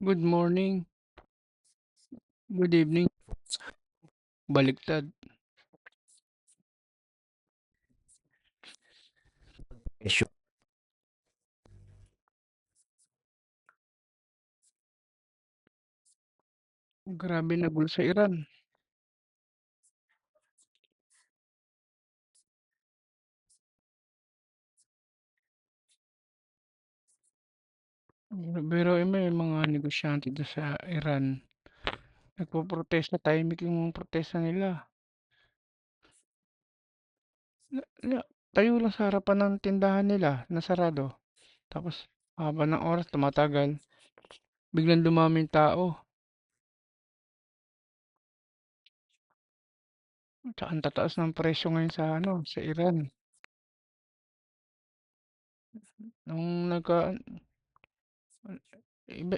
Good morning, good evening, baliktad. Issue. Grabe na gulo sa Iran. Pero may mga negosyante doon sa Iran. Nagpoprotesta, tahimik yung protesta nila. Tayo lang sa harapan ng tindahan nila, nasarado. Tapos, haba ng oras, tumatagal. Biglang dumaming tao. Tsaka ang tataas ng presyo ngayon sa sa Iran. Nung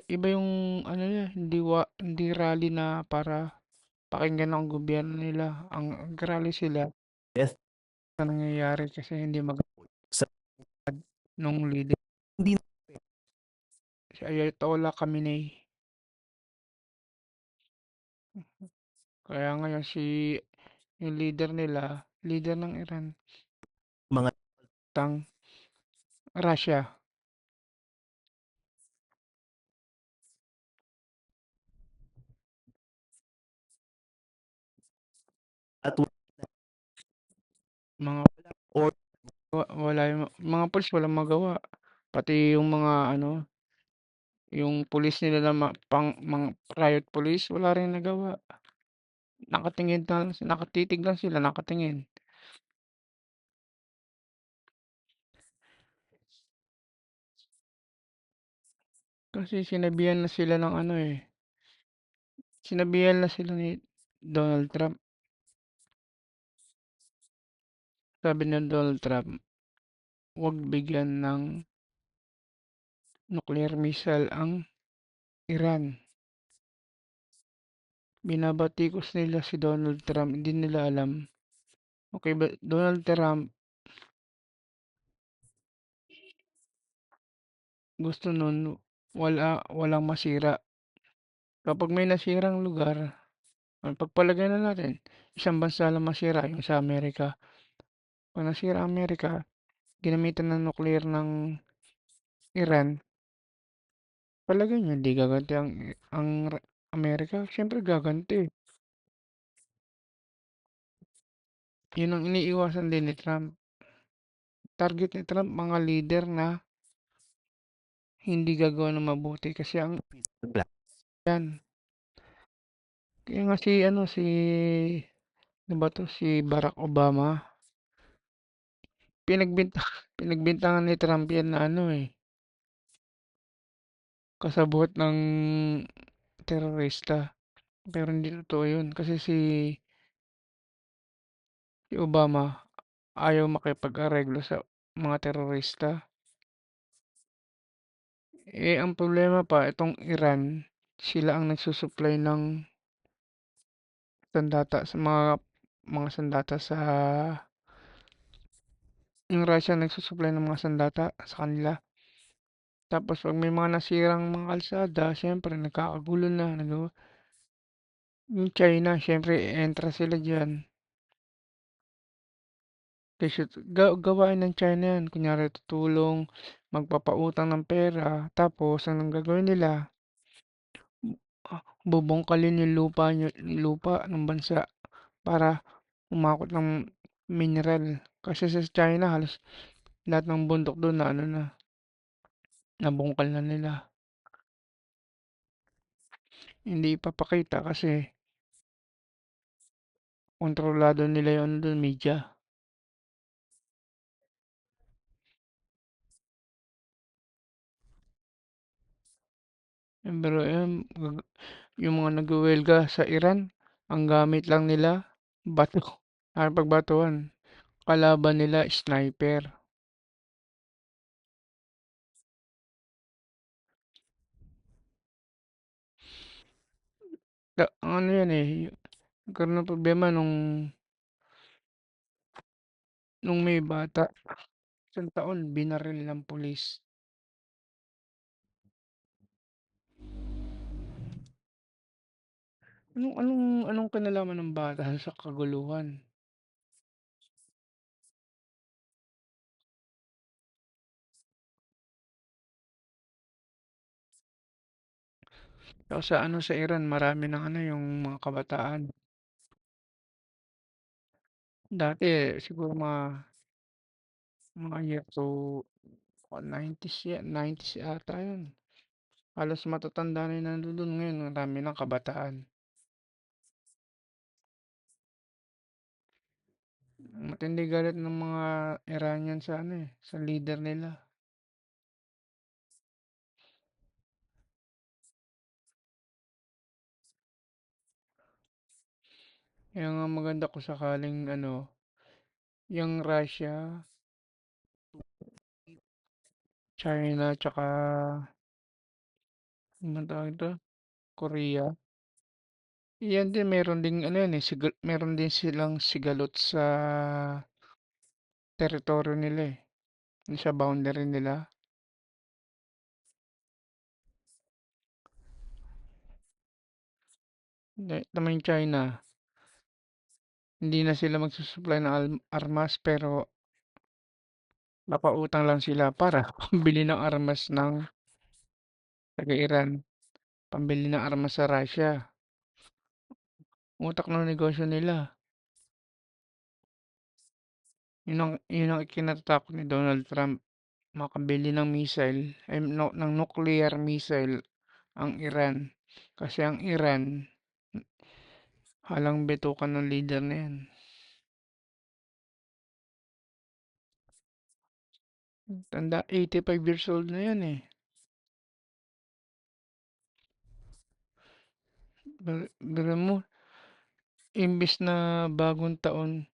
iba yung hindi rally na para pakinggan ng gobyerno nila. Ang rally sila Yes. na nangyayari kasi hindi Sa nung leader hindi si Ayatollah Khamenei. Kaya ngayon yung leader ng Iran, mga tang Russia. at Mga or wala yung mga pulis walang magawa. Pati yung mga yung pulis nila na mga riot police wala rin nagawa. Nakatitig lang sila, nakatingin. Kasi sinabihan na sila ni Donald Trump. Sabi ni Donald Trump, huwag bigyan ng nuclear missile ang Iran. Binabatikos nila si Donald Trump, hindi nila alam. Okay ba, Donald Trump gusto nun walang masira. Kapag may nasirang lugar, pagpalagay na natin, isang bansa lang masira, yung sa Amerika. Pag nasira ang Amerika, ginamitan ng nuclear ng Iran, palagay nyo, hindi gaganti ang Amerika? Siyempre gaganti. Yun ang iniiwasan din ni Trump. Target ni Trump, mga leader na hindi gagawa ng mabuti kasi ang yan. Kaya nga ano ba to, si Barack Obama, pinagbinta, pinagbintangan ni Trump yan na kasabot ng terorista. Pero hindi totoo yun kasi si Obama ayaw makipag-areglo sa mga terorista. Ang problema pa, itong Iran, sila ang nagsusupply ng sandata sa mga sandata sa yung Russia nagsusupply ng mga sandata sa kanila. Tapos pag may mga nasirang mga kalsada, syempre nagkakagulo na. Yung China, syempre entra sila dyan. Kasi gawain ng China yan. Kunyari tutulong, magpapautang ng pera. Tapos ang gagawin nila, bubungkalin yung lupa ng bansa para umakot ng mineral. Kasi sa China, halos lahat ng bundok doon na nabungkal na nila. Hindi ipapakita kasi kontrolado nila yung doon, media. Pero yung mga nagwewelga sa Iran, ang gamit lang nila, bato. Pagbatuhan. Kalaban nila, sniper. Ang ano yan nagkaroon ng problema nung may bata. Isang taon, binaril ng pulis. Anong kinalaman ng bata sa kaguluhan? Tsaka sa Iran marami ng yung mga kabataan. Dati siguro mga year to 90s 90s ata yun. Halos matatanda na yung nandun ngayon, marami ng kabataan. Matindi galit ng mga Iranian sa sa leader nila. Kaya nga maganda kung sakaling yung Russia, China, tsaka ano tawag ito? Korea. Yan din, meron ding meron din silang sigalot sa teritoryo nila eh. Sa boundary nila. Naman yung China, hindi na sila magsusupply ng armas pero napautang lang sila para pambili ng armas ng taga-Iran. Pambili ng armas sa Russia. Utak ng negosyo nila. Yun ang ikinatatakot ni Donald Trump. Makabili ng missile, ay no, ng nuclear missile ang Iran. Kasi ang Iran, halang betukan ng leader na yan. Tanda, 85 years old na yan eh. Biro mo, imbis na bagong taon.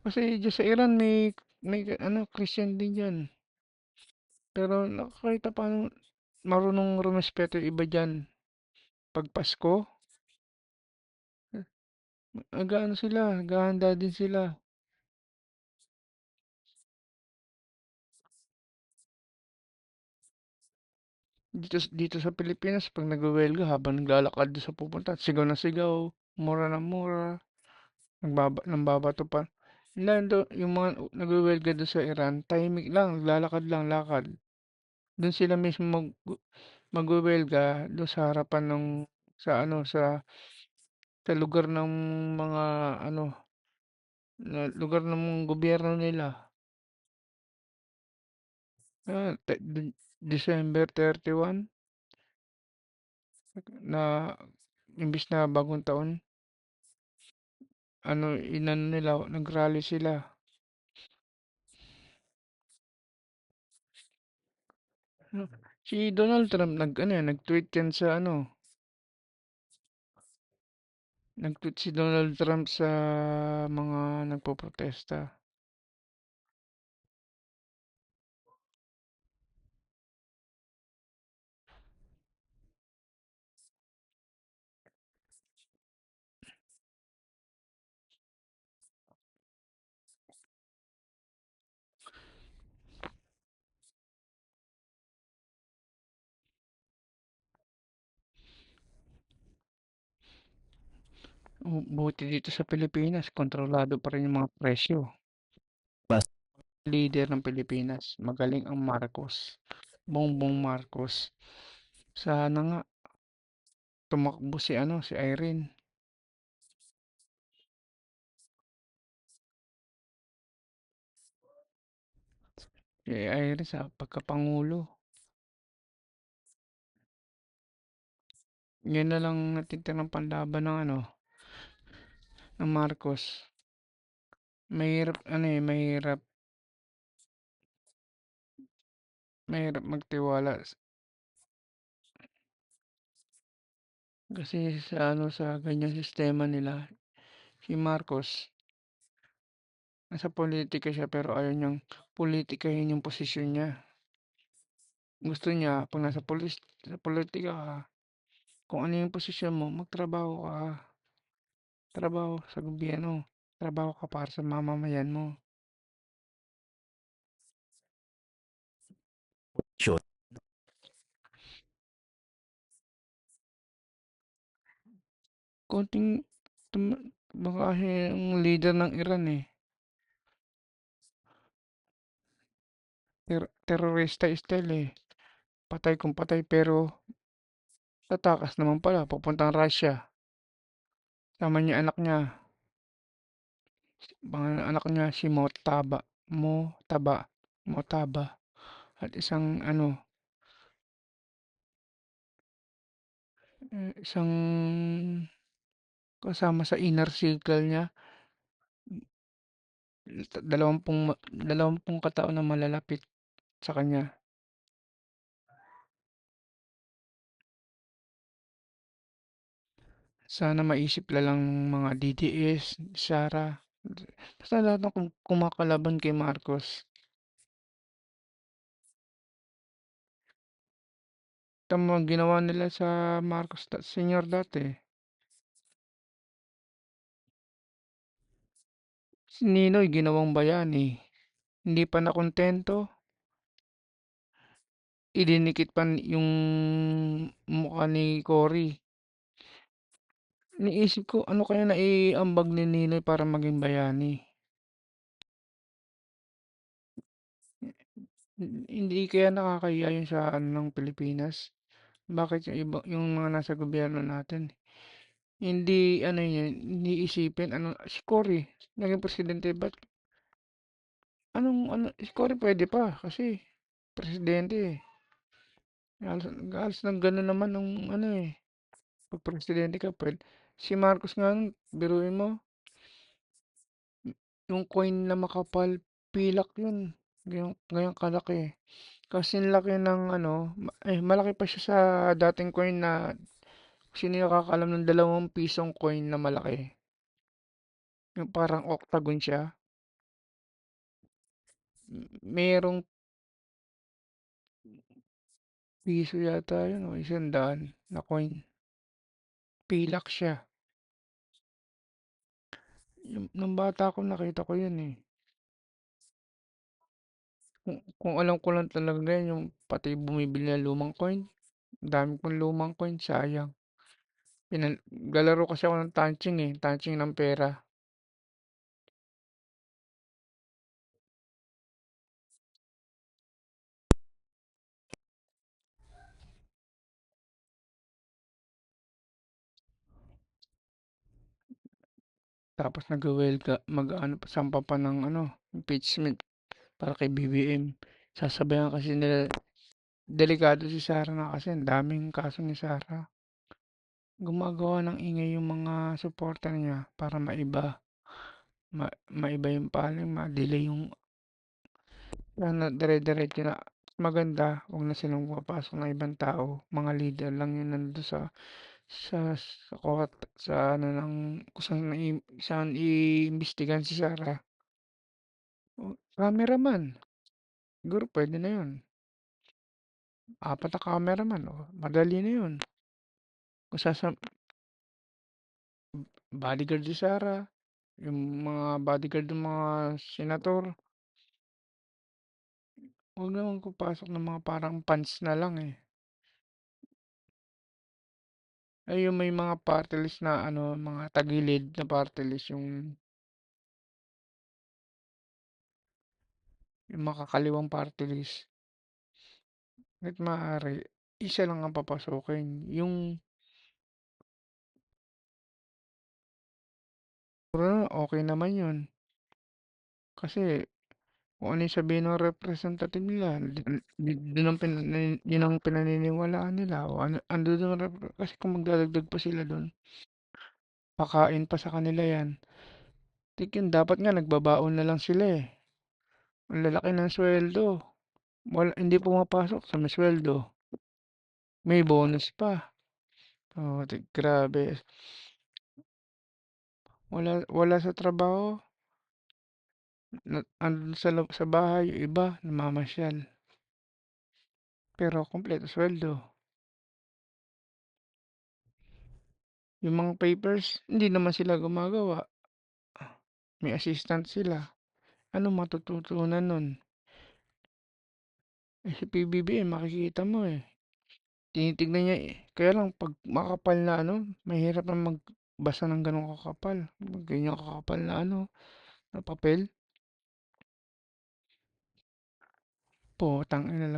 Kasi dyan sa Iran may Christian din dyan. Pero nakakita paano marunong rumespeto yung iba dyan. Pag Pasko, sila, gahanda din sila. Dito sa Pilipinas, pag nagwewelga habang naglalakad doon sa pupunta, sigaw na sigaw, mura na mura, nambabato pa. Lalo, yung mga nagwewelga doon sa Iran, tahimik lang, naglalakad lang, lakad. Doon sila mismo magwewelga doon sa harapan ng sa sa lugar ng mga ano lugar ng gobyerno nila. December 31 na imbis na bagong taon, inano nila, nag-rally sila. No, si Donald Trump nag-tweet yan sa nag-tweet si Donald Trump sa mga nagpoprotesta. Buti dito sa Pilipinas, kontrolado pa rin yung mga presyo. Bas Leader ng Pilipinas, magaling ang Marcos. Bongbong Marcos. Sana nga tumakbo si Irene. Si Irene sa pagkapangulo. Yan na lang natitirang panlaban ng ng Marcos. Mahirap mahirap magtiwala kasi sa ganyang sistema nila. Si Marcos, nasa politika siya pero ayaw niyang politikahin yung posisyon niya. Gusto niya, pag sa politika ka, kung ano yung posisyon mo, magtrabaho ka. Trabaho sa gobyerno. Trabaho ka para sa mamamayan mo. sure. konting tum baka kasi ang leader ng Iran, eh, terorista style, eh, patay kung patay pero tatakas naman pala papuntang Russia. Kasama niya anak niya, mga anak niya si Motaba Motaba at isang ano, isang kasama sa inner circle niya, dalawampung katao na malalapit sa kanya. Sana maisip na lang ng mga DDS, Sara, basta lahat ng kumakalaban kay Marcos. Tama ang ginawa nila sa Marcos Senior dati. Si Ninoy ginawang bayani. Hindi pa nakontento, idinikit pa yung mukha ni Cory. Iniisip ko, ano kaya naiambag ni Ninoy para maging bayani? Hindi kaya nakakahiya yun sa ano ng Pilipinas? Bakit yung iba, yung mga nasa gobyerno natin, hindi ano yun, hindi isipin ano si Cory naging presidente ba't anong ano si Cory pwede pa kasi presidente eh. Halos, halos ng gano'n naman nung ano eh. Pag presidente ka pwede. Si Marcos nga nun, biruin mo, yung coin na makapal, pilak yun. Ganyang kalaki. Kasi laki ng ano, malaki pa siya sa dating coin na sino yung nakakaalam ng 2 pisong coin na malaki. Yung parang octagon siya. Merong piso yata yun o 100 na coin. Pilak siya. Nung bata ako nakita ko yun eh. Kung alam ko lang talaga yan, yung pati bumibili ng lumang coin. Dami kong lumang coin, sayang. Galaro kasi ako ng tanching eh, tanching ng pera. Tapos mag-ano, sampa pa ng ano, impeachment para kay BBM. Sasabayan kasi nila, delikado si Sara na kasi ang daming kaso ni Sara. Gumagawa ng ingay yung mga supporter niya para maiba yung paling, ma-delay yung sana dire-diretso na maganda, wag na silang pumapasok ng ibang tao, mga leader lang yun nandun sa sa ano ng kung saan iimbestigahan si Sara. Cameraman, siguro pwede na yun. 4 na cameraman, madali na yun. Kung bodyguard si Sara, yung mga bodyguard ng mga senator, huwag naman papasok ng mga parang pants na lang eh. Ay yung may mga party list na ano, mga tagilid na party list, yung makakaliwang party list. Kahit maaari, isa lang ang papasukin. Yung okay naman yun. Kasi kung ano yung sabihin ng representative nila, yun yun ang pinaniniwalaan nila. O ano, ando dun, kasi kung magdadagdag pa sila dun, pakain pa sa kanila yan. Tikin, dapat nga nagbabaon na lang sila eh. Ang lalaki ng sweldo. Hindi pumapasok sa may sweldo. May bonus pa. Oh, grabe. Wala sa trabaho. Andun sa bahay, yung iba, namamasyal. Pero kompleto sweldo. Yung mga papers, hindi naman sila gumagawa. May assistant sila. Ano matututunan nun? Si PBBM, makikita mo eh. Tinitignan niya eh. Kaya lang, pag makapal na ano, mahirap na basa ng gano'ng kakapal, ganyan kakapal na ano, na papel. Putang ina